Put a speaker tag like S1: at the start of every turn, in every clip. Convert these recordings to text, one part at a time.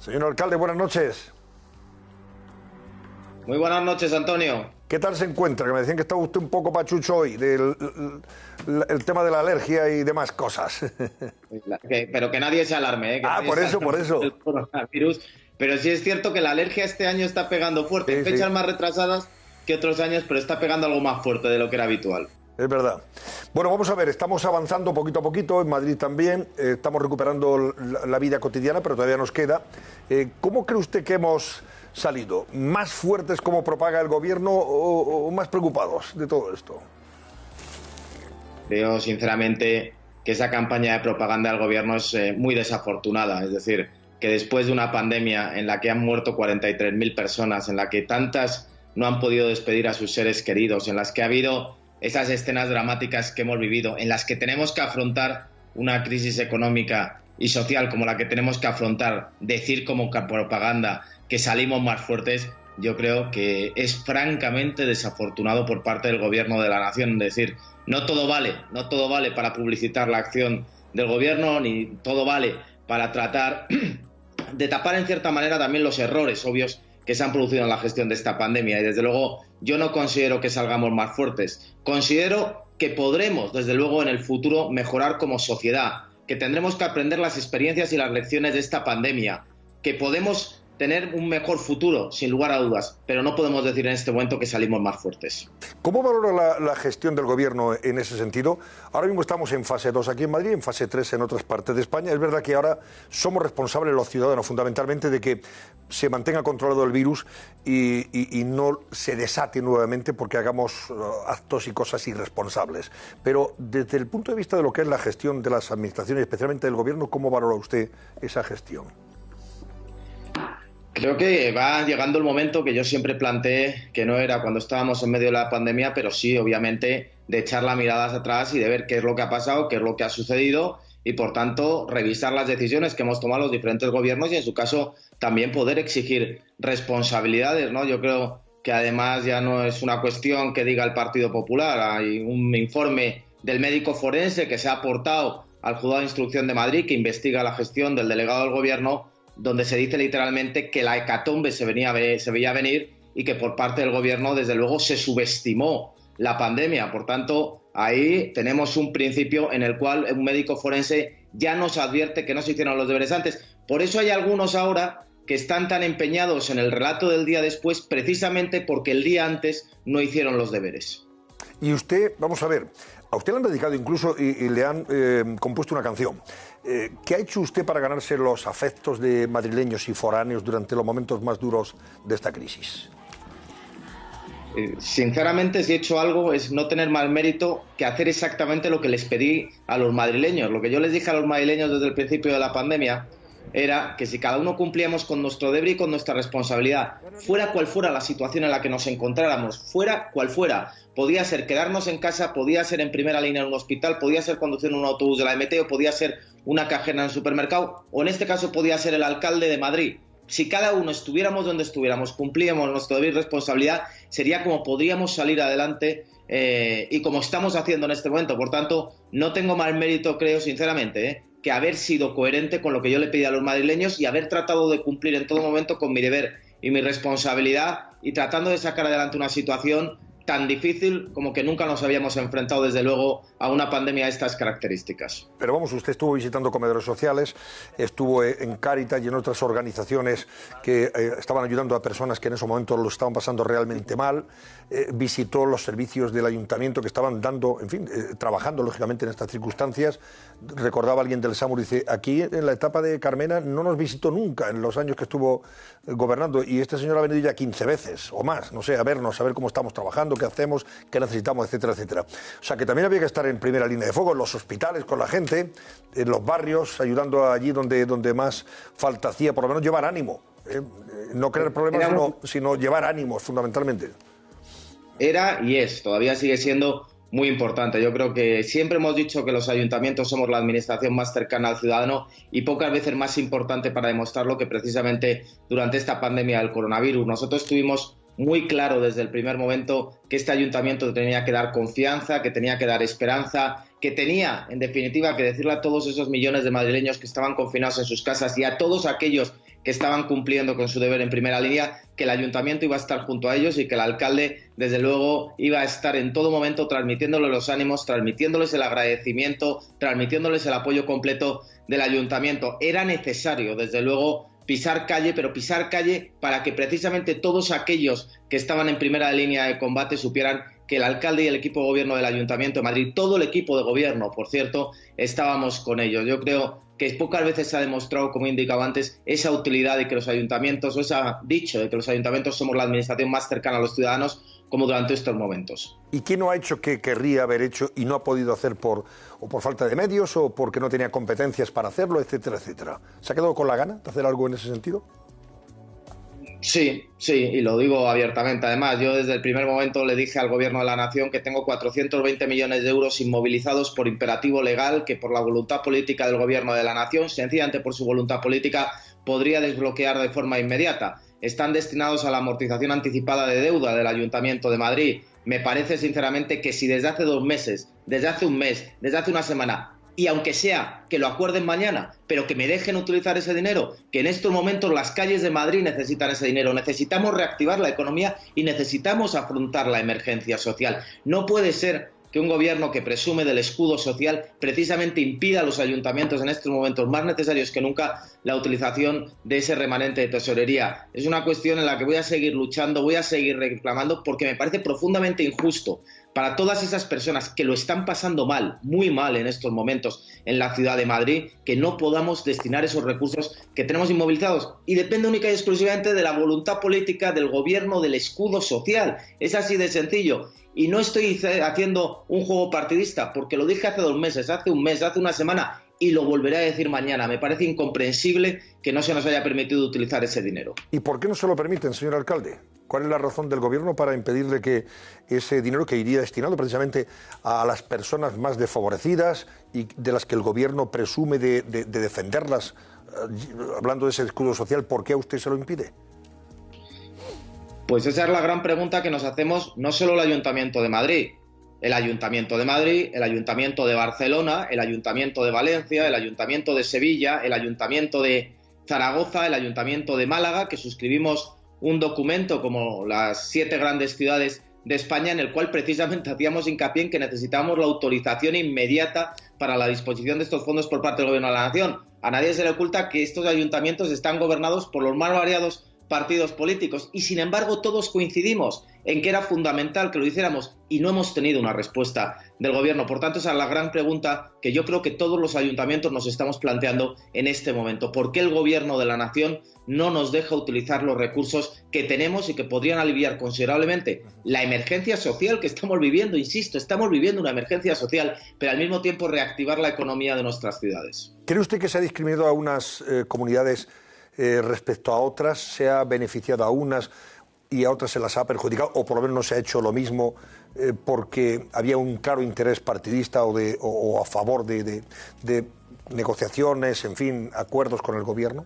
S1: Señor alcalde, buenas noches.
S2: Muy buenas noches, Antonio.
S1: ¿Qué tal se encuentra? Que me decían que estaba usted un poco pachucho hoy, del el tema de la alergia y demás cosas.
S2: Pero que nadie se alarme, ¿eh?
S1: Por eso.
S2: Del coronavirus. Pero sí es cierto que la alergia este año está pegando fuerte. En fechas más retrasadas que otros años, pero está pegando algo más fuerte de lo que era habitual.
S1: Es verdad. Bueno, vamos a ver, estamos avanzando poquito a poquito, en Madrid también, estamos recuperando la vida cotidiana, pero todavía nos queda. ¿Cómo cree usted que hemos salido? ¿Más fuertes como propaga el gobierno o más preocupados de todo esto?
S2: Creo, sinceramente, que esa campaña de propaganda del gobierno es muy desafortunada. Es decir, que después de una pandemia en la que han muerto 43.000 personas, en la que tantas no han podido despedir a sus seres queridos, en las que ha habido esas escenas dramáticas que hemos vivido, en las que tenemos que afrontar una crisis económica y social como la que tenemos que afrontar, decir como propaganda que salimos más fuertes, yo creo que es francamente desafortunado por parte del gobierno de la nación. Es decir, no todo vale para publicitar la acción del gobierno, ni todo vale para tratar de tapar en cierta manera también los errores obvios que se han producido en la gestión de esta pandemia. Y desde luego yo no considero que salgamos más fuertes. Considero que podremos, desde luego, en el futuro mejorar como sociedad, que tendremos que aprender las experiencias y las lecciones de esta pandemia, que podemos tener un mejor futuro, sin lugar a dudas, pero no podemos decir en este momento que salimos más fuertes.
S1: ¿Cómo valora la gestión del gobierno en ese sentido? Ahora mismo estamos en fase 2 aquí en Madrid, en fase 3 en otras partes de España. Es verdad que ahora somos responsables los ciudadanos, fundamentalmente, de que se mantenga controlado el virus y no se desate nuevamente porque hagamos actos y cosas irresponsables. Pero desde el punto de vista de lo que es la gestión de las administraciones, especialmente del gobierno, ¿cómo valora usted esa gestión?
S2: Creo que va llegando el momento que yo siempre planteé, que no era cuando estábamos en medio de la pandemia, pero sí, obviamente, de echar la mirada hacia atrás y de ver qué es lo que ha pasado, qué es lo que ha sucedido y, por tanto, revisar las decisiones que hemos tomado los diferentes gobiernos y, en su caso, también poder exigir responsabilidades, ¿no? Yo creo que, además, ya no es una cuestión que diga el Partido Popular. Hay un informe del médico forense que se ha aportado al Juzgado de Instrucción de Madrid que investiga la gestión del delegado del gobierno, donde se dice literalmente que la hecatombe se veía venir y que por parte del gobierno, desde luego, se subestimó la pandemia. Por tanto, ahí tenemos un principio en el cual un médico forense ya nos advierte que no se hicieron los deberes antes. Por eso hay algunos ahora que están tan empeñados en el relato del día después, precisamente porque el día antes no hicieron los deberes.
S1: Y usted, vamos a ver, a usted le han dedicado incluso y le han compuesto una canción. ¿Qué ha hecho usted para ganarse los afectos de madrileños y foráneos durante los momentos más duros de esta crisis?
S2: Sinceramente, si he hecho algo es no tener más mérito que hacer exactamente lo que les pedí a los madrileños. Lo que yo les dije a los madrileños desde el principio de la pandemia era que si cada uno cumplíamos con nuestro deber y con nuestra responsabilidad, fuera cual fuera la situación en la que nos encontráramos, fuera cual fuera, podía ser quedarnos en casa, podía ser en primera línea en un hospital, podía ser conducir un autobús de la MT o podía ser una cajera en el supermercado o en este caso podía ser el alcalde de Madrid. Si cada uno estuviéramos donde estuviéramos, cumplíamos nuestro deber y responsabilidad, sería como podríamos salir adelante y como estamos haciendo en este momento. Por tanto, no tengo más mérito, creo sinceramente, que haber sido coherente con lo que yo le pedí a los madrileños y haber tratado de cumplir en todo momento con mi deber y mi responsabilidad y tratando de sacar adelante una situación tan difícil como que nunca nos habíamos enfrentado, desde luego, a una pandemia de estas características.
S1: Pero vamos, usted estuvo visitando comedores sociales, estuvo en Cáritas y en otras organizaciones que estaban ayudando a personas que en ese momento lo estaban pasando realmente mal, visitó los servicios del ayuntamiento que estaban dando, en fin, trabajando lógicamente en estas circunstancias. Recordaba alguien del SAMUR, dice, aquí en la etapa de Carmena no nos visitó nunca en los años que estuvo gobernando y este señor ha venido ya 15 veces o más, no sé, a vernos, a ver cómo estamos trabajando, qué hacemos, qué necesitamos, etcétera, etcétera. O sea que también había que estar en primera línea de fuego, en los hospitales, con la gente, en los barrios, ayudando allí donde más falta hacía, por lo menos llevar ánimo. No crear problemas, sino llevar ánimo, fundamentalmente.
S2: Era y es, todavía sigue siendo muy importante. Yo creo que siempre hemos dicho que los ayuntamientos somos la administración más cercana al ciudadano y pocas veces más importante para demostrarlo que precisamente durante esta pandemia del coronavirus. Nosotros tuvimos muy claro desde el primer momento que este ayuntamiento tenía que dar confianza, que tenía que dar esperanza, que tenía, en definitiva, que decirle a todos esos millones de madrileños que estaban confinados en sus casas y a todos aquellos que estaban cumpliendo con su deber en primera línea, que el ayuntamiento iba a estar junto a ellos y que el alcalde, desde luego, iba a estar en todo momento transmitiéndoles los ánimos, transmitiéndoles el agradecimiento, transmitiéndoles el apoyo completo del ayuntamiento. Era necesario, desde luego, pisar calle, pero pisar calle para que precisamente todos aquellos que estaban en primera línea de combate supieran que el alcalde y el equipo de gobierno del Ayuntamiento de Madrid, todo el equipo de gobierno, por cierto, estábamos con ellos. Yo creo que pocas veces se ha demostrado, como he indicado antes, esa utilidad de que los ayuntamientos, o ese dicho de que los ayuntamientos somos la administración más cercana a los ciudadanos, como durante estos momentos.
S1: ¿Y qué no ha hecho que querría haber hecho y no ha podido hacer por falta de medios o porque no tenía competencias para hacerlo, etcétera, etcétera? ¿Se ha quedado con la gana de hacer algo en ese sentido?
S2: Sí, y lo digo abiertamente. Además, yo desde el primer momento le dije al Gobierno de la Nación que tengo 420 millones de euros inmovilizados por imperativo legal, que por la voluntad política del Gobierno de la Nación, sencillamente por su voluntad política, podría desbloquear de forma inmediata. Están destinados a la amortización anticipada de deuda del Ayuntamiento de Madrid. Me parece sinceramente que si desde hace 2 meses, desde hace un mes, desde hace una semana, y aunque sea que lo acuerden mañana, pero que me dejen utilizar ese dinero, que en estos momentos las calles de Madrid necesitan ese dinero, necesitamos reactivar la economía y necesitamos afrontar la emergencia social. No puede ser que un gobierno que presume del escudo social precisamente impida a los ayuntamientos en estos momentos más necesarios que nunca la utilización de ese remanente de tesorería. Es una cuestión en la que voy a seguir luchando, voy a seguir reclamando, porque me parece profundamente injusto para todas esas personas que lo están pasando mal, muy mal en estos momentos en la ciudad de Madrid, que no podamos destinar esos recursos que tenemos inmovilizados. Y depende única y exclusivamente de la voluntad política del gobierno del escudo social. Es así de sencillo. Y no estoy haciendo un juego partidista, porque lo dije hace 2 meses, hace un mes, hace una semana, y lo volveré a decir mañana. Me parece incomprensible que no se nos haya permitido utilizar ese dinero.
S1: ¿Y por qué no se lo permiten, señor alcalde? ¿Cuál es la razón del gobierno para impedirle que ese dinero que iría destinado precisamente a las personas más desfavorecidas y de las que el gobierno presume de defenderlas, hablando de ese escudo social, ¿por qué a usted se lo impide?
S2: Pues esa es la gran pregunta que nos hacemos no solo el Ayuntamiento de Madrid, el Ayuntamiento de Madrid, el Ayuntamiento de Barcelona, el Ayuntamiento de Valencia, el Ayuntamiento de Sevilla, el Ayuntamiento de Zaragoza, el Ayuntamiento de Málaga, que suscribimos un documento como las 7 grandes ciudades de España en el cual precisamente hacíamos hincapié en que necesitábamos la autorización inmediata para la disposición de estos fondos por parte del Gobierno de la Nación. A nadie se le oculta que estos ayuntamientos están gobernados por los más variados partidos políticos y, sin embargo, todos coincidimos en que era fundamental que lo hiciéramos y no hemos tenido una respuesta del Gobierno. Por tanto, esa es la gran pregunta que yo creo que todos los ayuntamientos nos estamos planteando en este momento. ¿Por qué el Gobierno de la Nación no nos deja utilizar los recursos que tenemos y que podrían aliviar considerablemente la emergencia social que estamos viviendo? Insisto, estamos viviendo una emergencia social, pero al mismo tiempo reactivar la economía de nuestras ciudades.
S1: ¿Cree usted que se ha discriminado a unas comunidades respecto a otras, se ha beneficiado a unas y a otras se las ha perjudicado, o por lo menos no se ha hecho lo mismo porque había un claro interés partidista o a favor de negociaciones, en fin, acuerdos con el gobierno?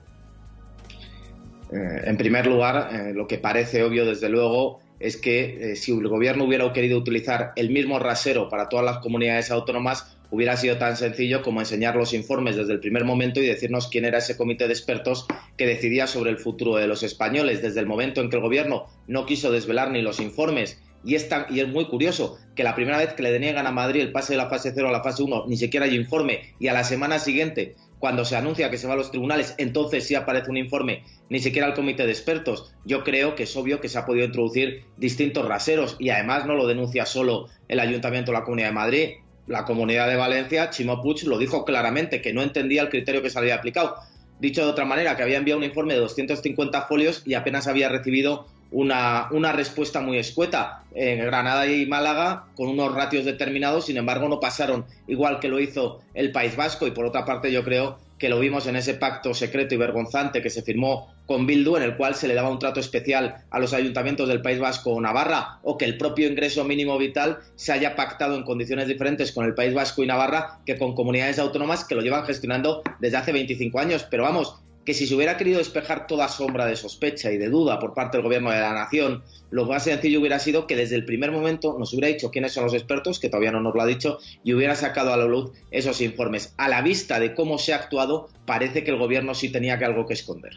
S2: En primer lugar, lo que parece obvio, desde luego, es que si el gobierno hubiera querido utilizar el mismo rasero para todas las comunidades autónomas, hubiera sido tan sencillo como enseñar los informes desde el primer momento y decirnos quién era ese comité de expertos que decidía sobre el futuro de los españoles. Desde el momento en que el gobierno no quiso desvelar ni los informes, y es muy curioso que la primera vez que le deniegan a Madrid el pase de la fase 0 a la fase 1 ni siquiera hay informe, y a la semana siguiente, cuando se anuncia que se va a los tribunales, entonces sí aparece un informe, ni siquiera el comité de expertos. Yo creo que es obvio que se ha podido introducir distintos raseros, y además no lo denuncia solo el Ayuntamiento de la Comunidad de Madrid. La Comunidad de Valencia, Ximo Puig, lo dijo claramente, que no entendía el criterio que se había aplicado. Dicho de otra manera, que había enviado un informe de 250 folios y apenas había recibido una respuesta muy escueta. En Granada y Málaga, con unos ratios determinados, sin embargo, no pasaron, igual que lo hizo el País Vasco. Y por otra parte, yo creo que lo vimos en ese pacto secreto y vergonzante que se firmó con Bildu, en el cual se le daba un trato especial a los ayuntamientos del País Vasco o Navarra, o que el propio ingreso mínimo vital se haya pactado en condiciones diferentes con el País Vasco y Navarra que con comunidades autónomas que lo llevan gestionando desde hace 25 años. Pero vamos, que si se hubiera querido despejar toda sombra de sospecha y de duda por parte del Gobierno de la Nación, lo más sencillo hubiera sido que desde el primer momento nos hubiera dicho quiénes son los expertos, que todavía no nos lo ha dicho, y hubiera sacado a la luz esos informes. A la vista de cómo se ha actuado, parece que el Gobierno sí tenía algo que esconder.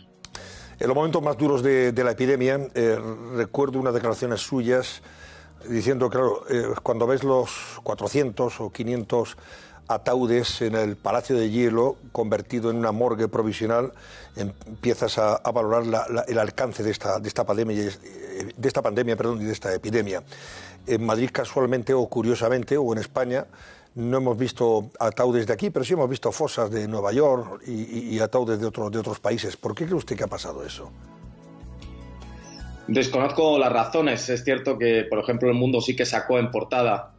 S1: En los momentos más duros de la epidemia, recuerdo unas declaraciones suyas diciendo, claro, cuando ves los 400 o 500 ataúdes en el Palacio de Hielo convertido en una morgue provisional, empiezas a valorar el alcance de esta pandemia y de esta epidemia. En Madrid, casualmente o curiosamente, o en España, no hemos visto ataúdes de aquí, pero sí hemos visto fosas de Nueva York y ataúdes de otros países. ¿Por qué cree usted que ha pasado eso?
S2: Desconozco las razones. Es cierto que, por ejemplo, El Mundo sí que sacó en portada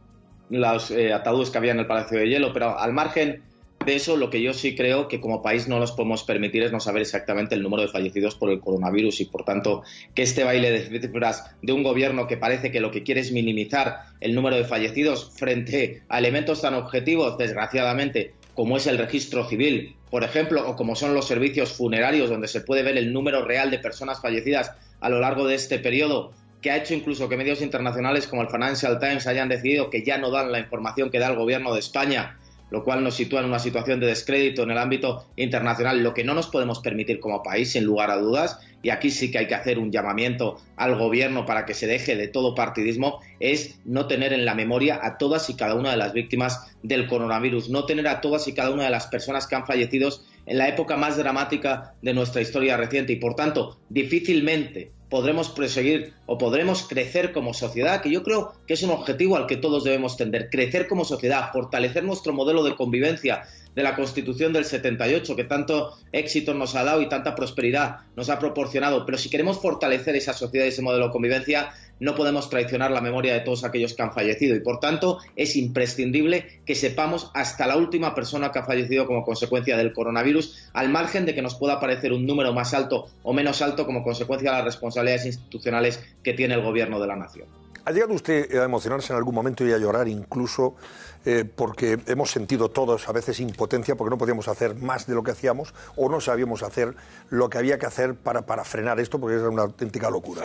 S2: los ataúdes que había en el Palacio de Hielo, pero al margen de eso, lo que yo sí creo que como país no nos podemos permitir es no saber exactamente el número de fallecidos por el coronavirus y, por tanto, que este baile de cifras de un gobierno que parece que lo que quiere es minimizar el número de fallecidos frente a elementos tan objetivos, desgraciadamente, como es el registro civil, por ejemplo, o como son los servicios funerarios, donde se puede ver el número real de personas fallecidas a lo largo de este periodo, que ha hecho incluso que medios internacionales como el Financial Times hayan decidido que ya no dan la información que da el gobierno de España, lo cual nos sitúa en una situación de descrédito en el ámbito internacional, lo que no nos podemos permitir como país, sin lugar a dudas, y aquí sí que hay que hacer un llamamiento al gobierno para que se deje de todo partidismo, es no tener en la memoria a todas y cada una de las víctimas del coronavirus, no tener a todas y cada una de las personas que han fallecido en la época más dramática de nuestra historia reciente y, por tanto, difícilmente podremos proseguir o podremos crecer como sociedad, que yo creo que es un objetivo al que todos debemos tender, crecer como sociedad, fortalecer nuestro modelo de convivencia de la Constitución del 78, que tanto éxito nos ha dado y tanta prosperidad nos ha proporcionado. Pero si queremos fortalecer esa sociedad y ese modelo de convivencia, no podemos traicionar la memoria de todos aquellos que han fallecido y, por tanto, es imprescindible que sepamos hasta la última persona que ha fallecido como consecuencia del coronavirus, al margen de que nos pueda parecer un número más alto o menos alto como consecuencia de las responsabilidades institucionales que tiene el gobierno de la nación.
S1: ¿Ha llegado usted a emocionarse en algún momento y a llorar incluso porque hemos sentido todos a veces impotencia porque no podíamos hacer más de lo que hacíamos o no sabíamos hacer lo que había que hacer para frenar esto porque era una auténtica locura?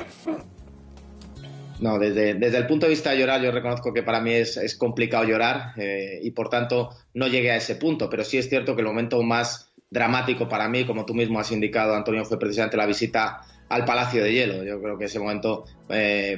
S2: No, desde el punto de vista de llorar, yo reconozco que para mí es complicado llorar y, por tanto, no llegué a ese punto. Pero sí es cierto que el momento más dramático para mí, como tú mismo has indicado, Antonio, fue precisamente la visita al Palacio de Hielo. Yo creo que ese momento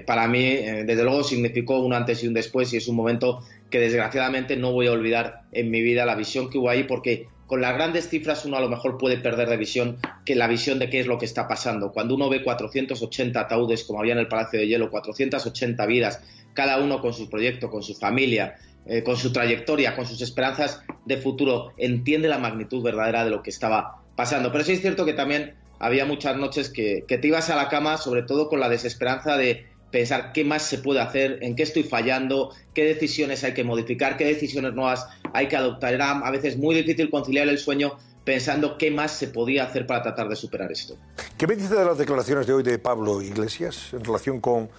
S2: para mí, desde luego, significó un antes y un después y es un momento que, desgraciadamente, no voy a olvidar en mi vida, la visión que hubo ahí, porque con las grandes cifras uno a lo mejor puede perder de visión que la visión de qué es lo que está pasando. Cuando uno ve 480 ataúdes como había en el Palacio de Hielo, 480 vidas, cada uno con su proyecto, con su familia, con su trayectoria, con sus esperanzas de futuro, entiende la magnitud verdadera de lo que estaba pasando. Pero sí es cierto que también había muchas noches que te ibas a la cama, sobre todo con la desesperanza de pensar qué más se puede hacer, en qué estoy fallando, qué decisiones hay que modificar, qué decisiones nuevas hay que adoptar. Era a veces muy difícil conciliar el sueño pensando qué más se podía hacer para tratar de superar esto.
S1: ¿Qué me dice de las declaraciones de hoy de Pablo Iglesias en relación con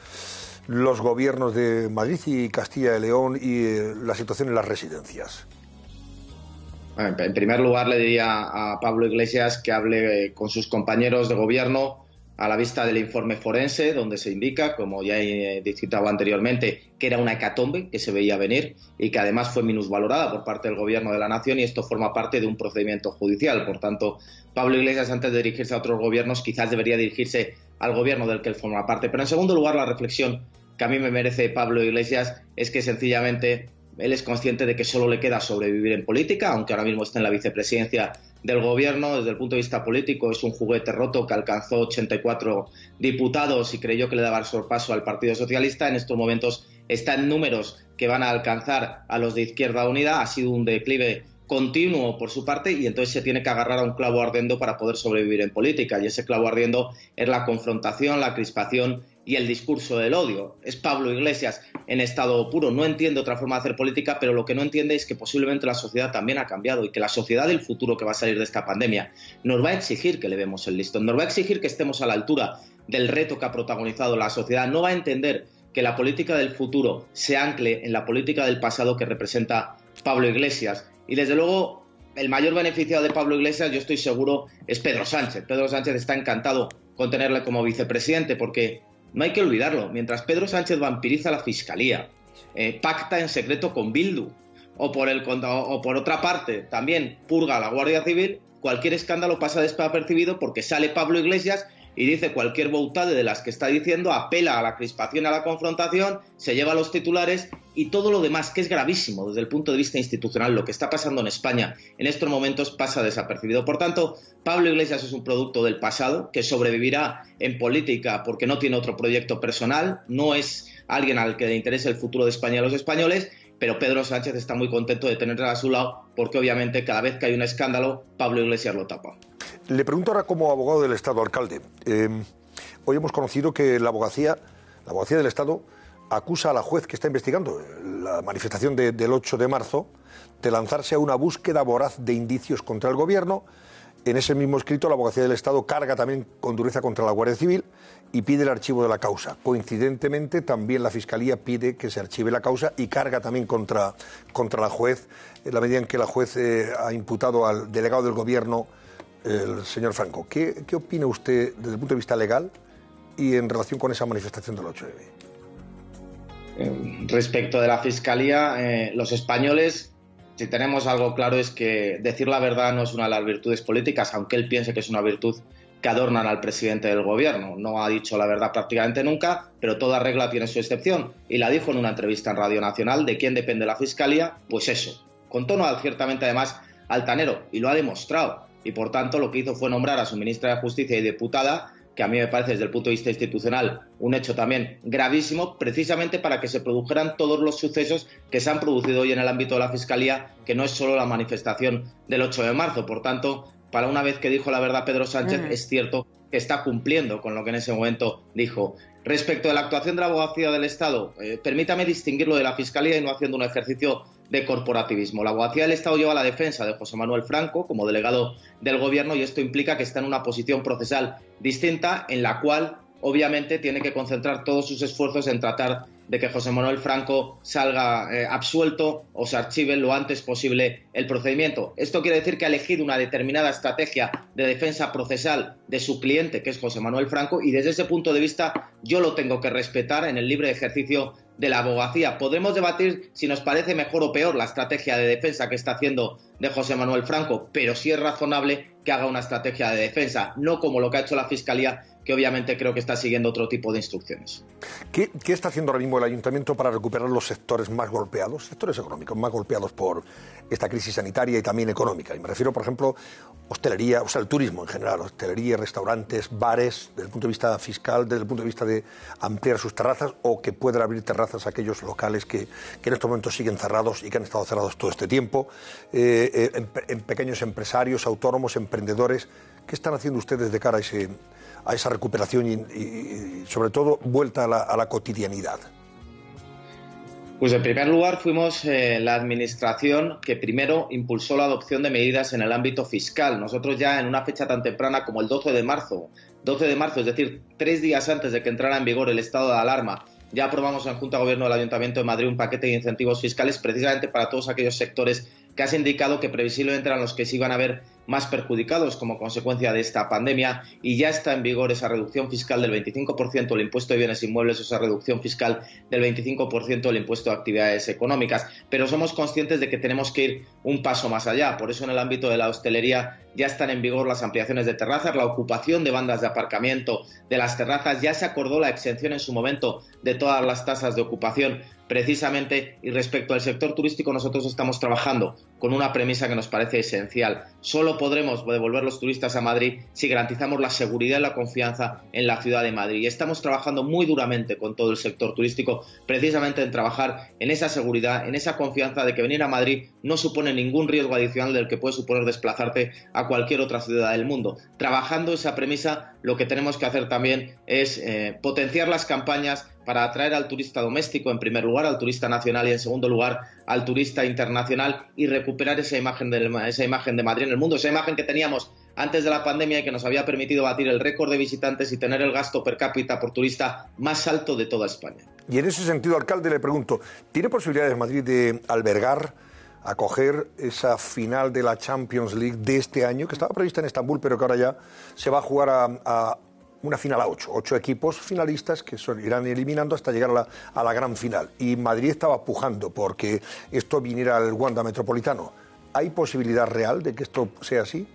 S1: los gobiernos de Madrid y Castilla y León y la situación en las residencias?
S2: En primer lugar, le diría a Pablo Iglesias que hable con sus compañeros de gobierno a la vista del informe forense, donde se indica, como ya he citado anteriormente, que era una hecatombe que se veía venir y que además fue minusvalorada por parte del Gobierno de la Nación, y esto forma parte de un procedimiento judicial. Por tanto, Pablo Iglesias, antes de dirigirse a otros gobiernos, quizás debería dirigirse al gobierno del que él forma parte. Pero, en segundo lugar, la reflexión que a mí me merece Pablo Iglesias es que sencillamente él es consciente de que solo le queda sobrevivir en política, aunque ahora mismo está en la vicepresidencia del gobierno. Desde el punto de vista político es un juguete roto que alcanzó 84 diputados y creyó que le daba el sorpaso al Partido Socialista. En estos momentos está en números que van a alcanzar a los de Izquierda Unida. Ha sido un declive continuo por su parte y entonces se tiene que agarrar a un clavo ardiendo para poder sobrevivir en política, y ese clavo ardiendo es la confrontación, la crispación y el discurso del odio. Es Pablo Iglesias en estado puro, no entiende otra forma de hacer política, pero lo que no entiende es que posiblemente la sociedad también ha cambiado y que la sociedad del futuro que va a salir de esta pandemia nos va a exigir que le demos el listón, nos va a exigir que estemos a la altura del reto que ha protagonizado la sociedad, no va a entender que la política del futuro se ancle en la política del pasado que representa Pablo Iglesias. Y desde luego el mayor beneficiado de Pablo Iglesias, yo estoy seguro, es Pedro Sánchez. Pedro Sánchez está encantado con tenerle como vicepresidente, porque no hay que olvidarlo, mientras Pedro Sánchez vampiriza la Fiscalía, pacta en secreto con Bildu, o por otra parte también purga a la Guardia Civil, cualquier escándalo pasa desapercibido porque sale Pablo Iglesias y dice cualquier boutade de las que está diciendo, apela a la crispación y a la confrontación, se lleva a los titulares y todo lo demás, que es gravísimo desde el punto de vista institucional, lo que está pasando en España en estos momentos pasa desapercibido. Por tanto, Pablo Iglesias es un producto del pasado que sobrevivirá en política porque no tiene otro proyecto personal, no es alguien al que le interese el futuro de España y a los españoles, pero Pedro Sánchez está muy contento de tenerla a su lado porque obviamente cada vez que hay un escándalo, Pablo Iglesias lo tapa.
S1: Le pregunto ahora como abogado del Estado, alcalde. Hoy hemos conocido que la abogacía del Estado acusa a la juez que está investigando la manifestación del 8 de marzo de lanzarse a una búsqueda voraz de indicios contra el Gobierno. En ese mismo escrito, la abogacía del Estado carga también con dureza contra la Guardia Civil y pide el archivo de la causa. Coincidentemente, también la Fiscalía pide que se archive la causa y carga también contra la juez, en la medida en que la juez ha imputado al delegado del Gobierno, el señor Franco. ¿Qué opina usted desde el punto de vista legal y en relación con esa manifestación del 8M?
S2: Respecto de la Fiscalía, los españoles, si tenemos algo claro, es que decir la verdad no es una de las virtudes políticas, aunque él piense que es una virtud que adornan al presidente del Gobierno. No ha dicho la verdad prácticamente nunca, pero toda regla tiene su excepción. Y la dijo en una entrevista en Radio Nacional. ¿De quién depende la Fiscalía? Pues eso, con tono ciertamente además altanero, y lo ha demostrado. Y por tanto lo que hizo fue nombrar a su ministra de Justicia y diputada, que a mí me parece desde el punto de vista institucional un hecho también gravísimo, precisamente para que se produjeran todos los sucesos que se han producido hoy en el ámbito de la Fiscalía, que no es solo la manifestación del 8 de marzo. Por tanto, para una vez que dijo la verdad Pedro Sánchez, es cierto que está cumpliendo con lo que en ese momento dijo. Respecto de la actuación de la abogacía del Estado, permítame distinguirlo de la Fiscalía y no haciendo un ejercicio de corporativismo. La abogacía del Estado lleva la defensa de José Manuel Franco como delegado del Gobierno y esto implica que está en una posición procesal distinta en la cual obviamente tiene que concentrar todos sus esfuerzos en tratar de que José Manuel Franco salga absuelto o se archive lo antes posible el procedimiento. Esto quiere decir que ha elegido una determinada estrategia de defensa procesal de su cliente, que es José Manuel Franco, y desde ese punto de vista yo lo tengo que respetar en el libre ejercicio de la abogacía. Podemos debatir si nos parece mejor o peor la estrategia de defensa que está haciendo de José Manuel Franco, pero sí es razonable que haga una estrategia de defensa, no como lo que ha hecho la Fiscalía, que obviamente creo que está siguiendo otro tipo de instrucciones.
S1: ¿Qué está haciendo ahora mismo el Ayuntamiento para recuperar los sectores más golpeados, sectores económicos más golpeados por esta crisis sanitaria y también económica? Y me refiero, por ejemplo, hostelería, o sea, el turismo en general, hostelería, restaurantes, bares, desde el punto de vista fiscal, desde el punto de vista de ampliar sus terrazas o que puedan abrir terrazas a aquellos locales que en estos momentos siguen cerrados y que han estado cerrados todo este tiempo, en pequeños empresarios, autónomos, emprendedores. ¿Qué están haciendo ustedes de cara a esa recuperación y sobre todo vuelta a la cotidianidad?
S2: Pues en primer lugar fuimos la administración que primero impulsó la adopción de medidas en el ámbito fiscal. Nosotros ya en una fecha tan temprana como el 12 de marzo, es decir, 3 días antes de que entrara en vigor el estado de alarma, ya aprobamos en Junta de Gobierno del Ayuntamiento de Madrid un paquete de incentivos fiscales precisamente para todos aquellos sectores que has indicado que previsiblemente eran los que se iban a ver más perjudicados como consecuencia de esta pandemia, y ya está en vigor esa reducción fiscal del 25% del impuesto de bienes inmuebles, o esa reducción fiscal del 25% del impuesto de actividades económicas. Pero somos conscientes de que tenemos que ir un paso más allá. Por eso en el ámbito de la hostelería ya están en vigor las ampliaciones de terrazas, la ocupación de bandas de aparcamiento de las terrazas, ya se acordó la exención en su momento de todas las tasas de ocupación precisamente, y respecto al sector turístico nosotros estamos trabajando con una premisa que nos parece esencial. Solo podremos devolver los turistas a Madrid si garantizamos la seguridad y la confianza en la ciudad de Madrid. Y estamos trabajando muy duramente con todo el sector turístico precisamente en trabajar en esa seguridad, en esa confianza de que venir a Madrid no supone ningún riesgo adicional del que puede suponer desplazarte a cualquier otra ciudad del mundo. Trabajando esa premisa, lo que tenemos que hacer también es potenciar las campañas para atraer al turista doméstico, en primer lugar, al turista nacional y, en segundo lugar, al turista internacional, y recuperar esa imagen de Madrid en el mundo, esa imagen que teníamos antes de la pandemia y que nos había permitido batir el récord de visitantes y tener el gasto per cápita por turista más alto de toda España.
S1: Y en ese sentido, alcalde, le pregunto, ¿tiene posibilidades Madrid de albergar, acoger esa final de la Champions League de este año, que estaba prevista en Estambul, pero que ahora ya se va a jugar a una final a 8 equipos finalistas que se irán eliminando hasta llegar a la gran final? Y Madrid estaba pujando porque esto viniera al Wanda Metropolitano. ¿Hay posibilidad real de que esto sea así?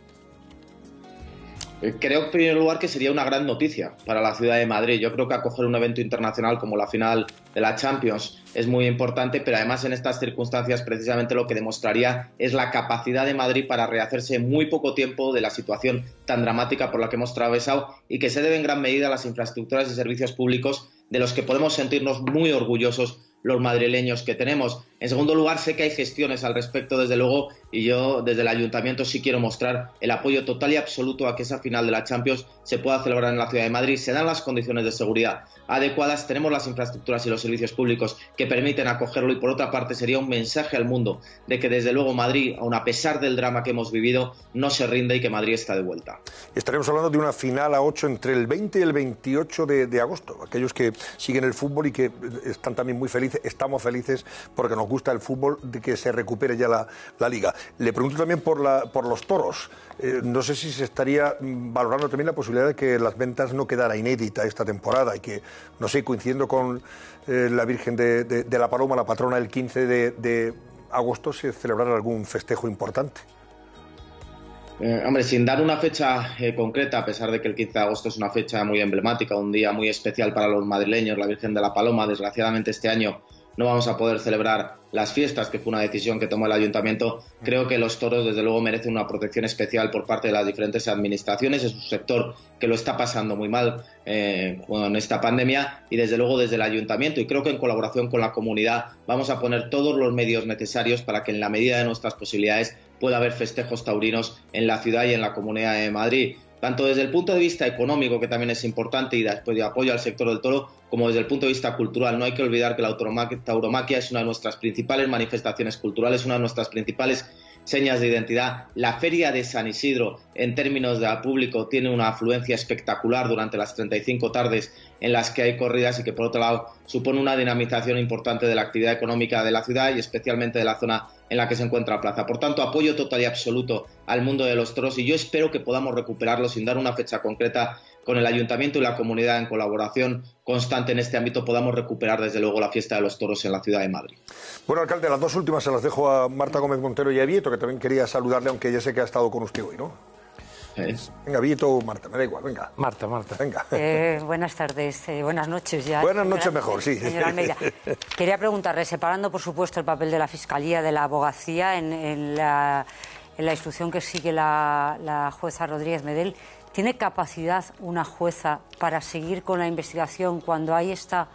S2: Creo, en primer lugar, que sería una gran noticia para la ciudad de Madrid. Yo creo que acoger un evento internacional como la final de la Champions es muy importante, pero además en estas circunstancias precisamente lo que demostraría es la capacidad de Madrid para rehacerse en muy poco tiempo de la situación tan dramática por la que hemos atravesado y que se debe en gran medida a las infraestructuras y servicios públicos de los que podemos sentirnos muy orgullosos los madrileños que tenemos. En segundo lugar, sé que hay gestiones al respecto, desde luego, y yo desde el Ayuntamiento sí quiero mostrar el apoyo total y absoluto a que esa final de la Champions se pueda celebrar en la ciudad de Madrid. Se dan las condiciones de seguridad adecuadas, tenemos las infraestructuras y los servicios públicos que permiten acogerlo y, por otra parte, sería un mensaje al mundo de que, desde luego, Madrid, aun a pesar del drama que hemos vivido, no se rinde y que Madrid está de vuelta.
S1: Estaremos hablando de una final a 8 entre el 20 y el 28 de agosto. Aquellos que siguen el fútbol y que están también muy felices, estamos felices porque nos gusta el fútbol, de que se recupere ya la Liga. Le pregunto también por los toros. No sé si se estaría valorando también la posibilidad de que las ventas no quedara inédita esta temporada y que, no sé, coincidiendo con la Virgen de la Paloma, la patrona, el 15 de agosto, se celebrara algún festejo importante.
S2: Hombre, sin dar una fecha concreta, a pesar de que el 15 de agosto es una fecha muy emblemática, un día muy especial para los madrileños, la Virgen de la Paloma, desgraciadamente este año no vamos a poder celebrar las fiestas, que fue una decisión que tomó el Ayuntamiento. Creo que los toros, desde luego, merecen una protección especial por parte de las diferentes administraciones. Es un sector que lo está pasando muy mal con esta pandemia y, desde luego, desde el Ayuntamiento, y creo que en colaboración con la comunidad, vamos a poner todos los medios necesarios para que, en la medida de nuestras posibilidades, pueda haber festejos taurinos en la ciudad y en la Comunidad de Madrid, tanto desde el punto de vista económico, que también es importante, y después de apoyo al sector del toro, como desde el punto de vista cultural. No hay que olvidar que la tauromaquia es una de nuestras principales manifestaciones culturales, una de nuestras principales señas de identidad. La Feria de San Isidro, en términos de público, tiene una afluencia espectacular durante las 35 tardes en las que hay corridas y que, por otro lado, supone una dinamización importante de la actividad económica de la ciudad y especialmente de la zona en la que se encuentra la plaza. Por tanto, apoyo total y absoluto al mundo de los toros, y yo espero que podamos recuperarlo sin dar una fecha concreta. Con el Ayuntamiento y la comunidad, en colaboración constante en este ámbito, podamos recuperar, desde luego, la fiesta de los toros en la ciudad de Madrid.
S1: Bueno, alcalde, las dos últimas se las dejo a Marta Gómez Montero y a Vieto, que también quería saludarle, aunque ya sé que ha estado con usted hoy, ¿no? Venga, Vieto o Marta, me da igual, venga.
S3: Marta.
S1: Venga.
S3: Buenas tardes, buenas noches ya.
S1: Buenas noches mejor, sí.
S3: Señora Almeida, quería preguntarle, separando por supuesto el papel de la Fiscalía de la Abogacía en la instrucción que sigue la jueza Rodríguez Medel, ¿tiene capacidad una jueza para seguir con la investigación cuando hay esta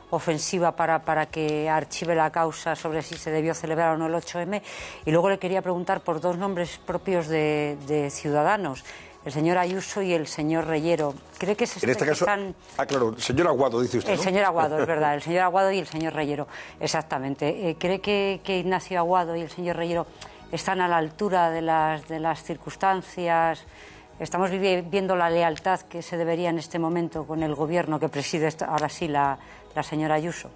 S3: ofensiva para que archive la causa sobre si se debió celebrar o no el 8M? Y luego le quería preguntar por dos nombres propios de Ciudadanos, el señor Ayuso y el señor Reyero. ¿Cree que
S1: en este caso
S3: están...
S1: claro, el señor Aguado, dice usted, ¿no?
S3: El señor Aguado, es verdad, el señor Aguado y el señor Reyero, exactamente. ¿Cree que Ignacio Aguado y el señor Reyero están a la altura de las circunstancias? Estamos viendo la lealtad que se debería en este momento con el gobierno que preside ahora sí la señora Ayuso.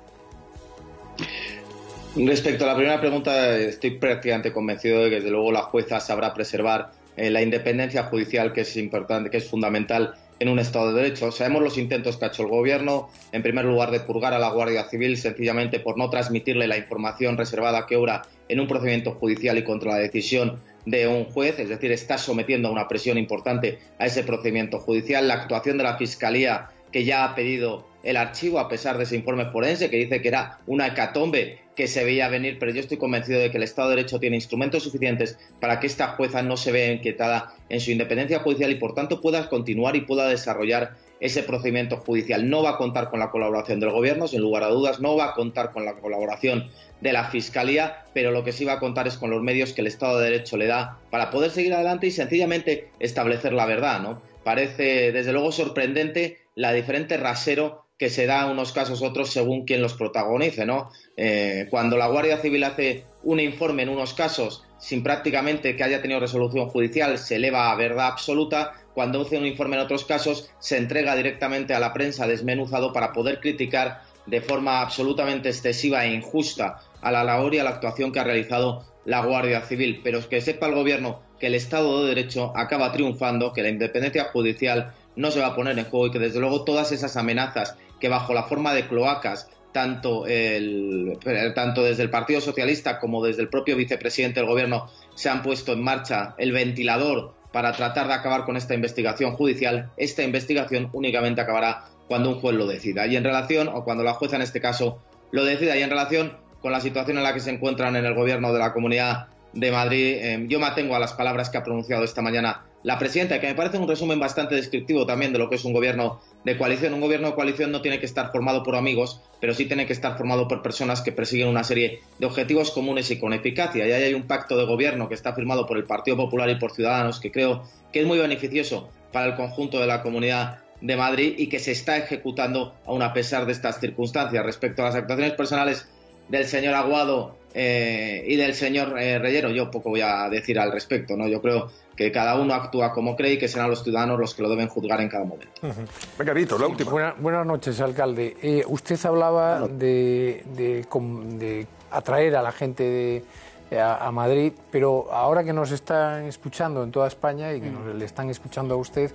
S2: Respecto a la primera pregunta, estoy prácticamente convencido de que, desde luego, la jueza sabrá preservar la independencia judicial, que es importante, que es fundamental en un Estado de Derecho. Sabemos los intentos que ha hecho el Gobierno, en primer lugar, de purgar a la Guardia Civil sencillamente por no transmitirle la información reservada que obra en un procedimiento judicial y contra la decisión de un juez, es decir, está sometiendo a una presión importante a ese procedimiento judicial. La actuación de la Fiscalía, que ya ha pedido el archivo a pesar de ese informe forense que dice que era una hecatombe que se veía venir, pero yo estoy convencido de que el Estado de Derecho tiene instrumentos suficientes para que esta jueza no se vea inquietada en su independencia judicial y, por tanto, pueda continuar y pueda desarrollar ese procedimiento judicial. No va a contar con la colaboración del Gobierno, sin lugar a dudas, no va a contar con la colaboración de la Fiscalía, pero lo que sí va a contar es con los medios que el Estado de Derecho le da para poder seguir adelante y sencillamente establecer la verdad, ¿no? Parece, desde luego, sorprendente la diferente rasero que se da en unos casos otros según quien los protagonice, ¿no? Cuando la Guardia Civil hace un informe en unos casos sin prácticamente que haya tenido resolución judicial, se eleva a verdad absoluta. Cuando hace un informe en otros casos, se entrega directamente a la prensa desmenuzado para poder criticar de forma absolutamente excesiva e injusta a la labor y a la actuación que ha realizado la Guardia Civil. Pero es que sepa el Gobierno que el Estado de Derecho acaba triunfando, que la independencia judicial no se va a poner en juego y que, desde luego, todas esas amenazas que, bajo la forma de cloacas, tanto desde el Partido Socialista como desde el propio vicepresidente del Gobierno se han puesto en marcha, el ventilador para tratar de acabar con esta investigación judicial. Esta investigación únicamente acabará cuando un juez lo decida y en relación, o cuando la jueza en este caso lo decida, y en relación con la situación en la que se encuentran en el gobierno de la Comunidad de Madrid, yo me atengo a las palabras que ha pronunciado esta mañana la presidenta, que me parece un resumen bastante descriptivo también de lo que es un gobierno de coalición. Un gobierno de coalición no tiene que estar formado por amigos, pero sí tiene que estar formado por personas que persiguen una serie de objetivos comunes y con eficacia. Y ahí hay un pacto de gobierno que está firmado por el Partido Popular y por Ciudadanos, que creo que es muy beneficioso para el conjunto de la Comunidad de Madrid y que se está ejecutando aún a pesar de estas circunstancias. Respecto a las actuaciones personales del señor Aguado y del señor Reyero, yo poco voy a decir al respecto, ¿no? Yo creo que cada uno actúa como cree y que serán los ciudadanos los que lo deben juzgar en cada momento.
S1: Venga, Víctor, la última.
S4: Buenas noches, alcalde. Usted hablaba de atraer a la gente a Madrid, pero ahora que nos están escuchando en toda España y que le están escuchando a usted,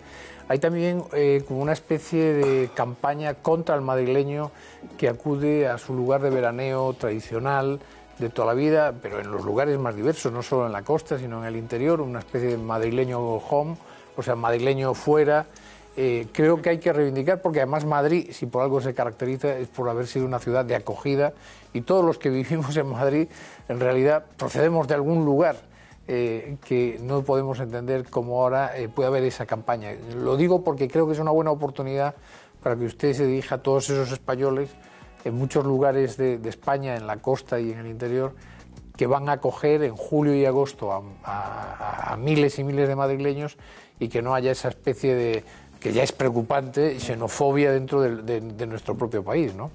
S4: hay también como una especie de campaña contra el madrileño que acude a su lugar de veraneo tradicional de toda la vida, pero en los lugares más diversos, no solo en la costa, sino en el interior, una especie de madrileño home, o sea, madrileño fuera. Creo que hay que reivindicar, porque además Madrid, si por algo se caracteriza, es por haber sido una ciudad de acogida, y todos los que vivimos en Madrid, en realidad, procedemos de algún lugar que no podemos entender cómo ahora puede haber esa campaña. Lo digo porque creo que es una buena oportunidad para que usted se dirija a todos esos españoles en muchos lugares de España, en la costa y en el interior, que van a acoger en julio y agosto a miles y miles de madrileños, y que no haya esa especie de, que ya es preocupante, xenofobia dentro de nuestro propio país, ¿no?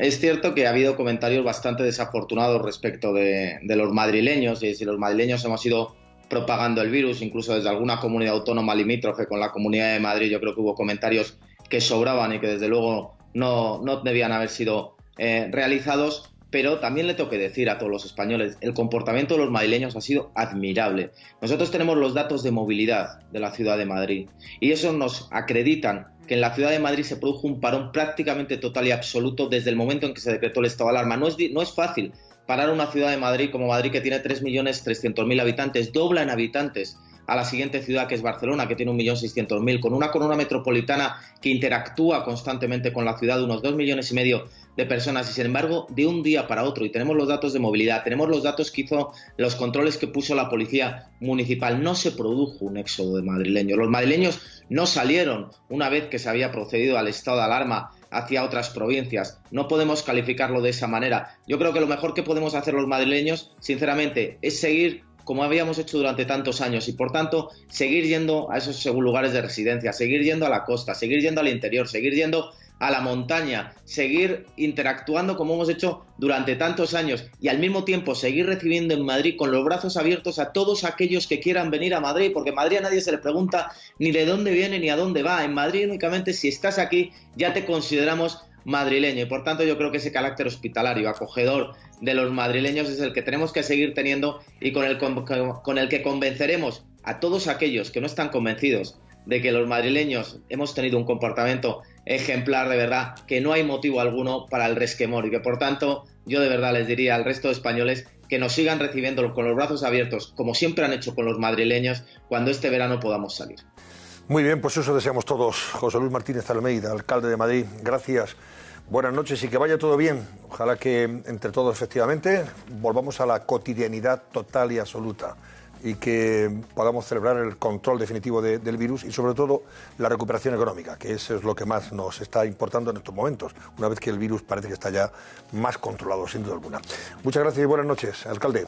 S2: Es cierto que ha habido comentarios bastante desafortunados respecto de los madrileños, y si los madrileños hemos ido propagando el virus, incluso desde alguna comunidad autónoma limítrofe con la Comunidad de Madrid. Yo creo que hubo comentarios que sobraban y que desde luego no debían haber sido realizados, pero también le tengo que decir a todos los españoles, el comportamiento de los madrileños ha sido admirable. Nosotros tenemos los datos de movilidad de la ciudad de Madrid y eso nos acreditan que en la ciudad de Madrid se produjo un parón prácticamente total y absoluto desde el momento en que se decretó el estado de alarma. No es fácil parar una ciudad de Madrid como Madrid, que tiene 3.300.000 habitantes, dobla en habitantes a la siguiente ciudad, que es Barcelona, que tiene 1.600.000, con una corona metropolitana que interactúa constantemente con la ciudad de unos 2,5 millones de personas, y sin embargo, de un día para otro, y tenemos los datos de movilidad, tenemos los datos que hizo, los controles que puso la policía municipal, no se produjo un éxodo de madrileños. Los madrileños no salieron una vez que se había procedido al estado de alarma hacia otras provincias. No podemos calificarlo de esa manera. Yo creo que lo mejor que podemos hacer los madrileños, sinceramente, es seguir como habíamos hecho durante tantos años, y por tanto seguir yendo a esos lugares de residencia, seguir yendo a la costa, seguir yendo al interior, seguir yendo a la montaña, seguir interactuando como hemos hecho durante tantos años, y al mismo tiempo seguir recibiendo en Madrid con los brazos abiertos a todos aquellos que quieran venir a Madrid, porque en Madrid a nadie se le pregunta ni de dónde viene ni a dónde va. En Madrid únicamente, si estás aquí, ya te consideramos madrileño, y por tanto yo creo que ese carácter hospitalario, acogedor de los madrileños es el que tenemos que seguir teniendo, y con el que convenceremos a todos aquellos que no están convencidos de que los madrileños hemos tenido un comportamiento ejemplar, de verdad, que no hay motivo alguno para el resquemor, y que por tanto yo de verdad les diría al resto de españoles que nos sigan recibiendo con los brazos abiertos, como siempre han hecho con los madrileños, cuando este verano podamos salir.
S1: Muy bien, pues eso deseamos todos. José Luis Martínez Almeida, alcalde de Madrid, gracias, buenas noches y que vaya todo bien. Ojalá que entre todos, efectivamente, volvamos a la cotidianidad total y absoluta, y que podamos celebrar el control definitivo del virus y sobre todo la recuperación económica, que eso es lo que más nos está importando en estos momentos, una vez que el virus parece que está ya más controlado, sin duda alguna. Muchas gracias y buenas noches, alcalde.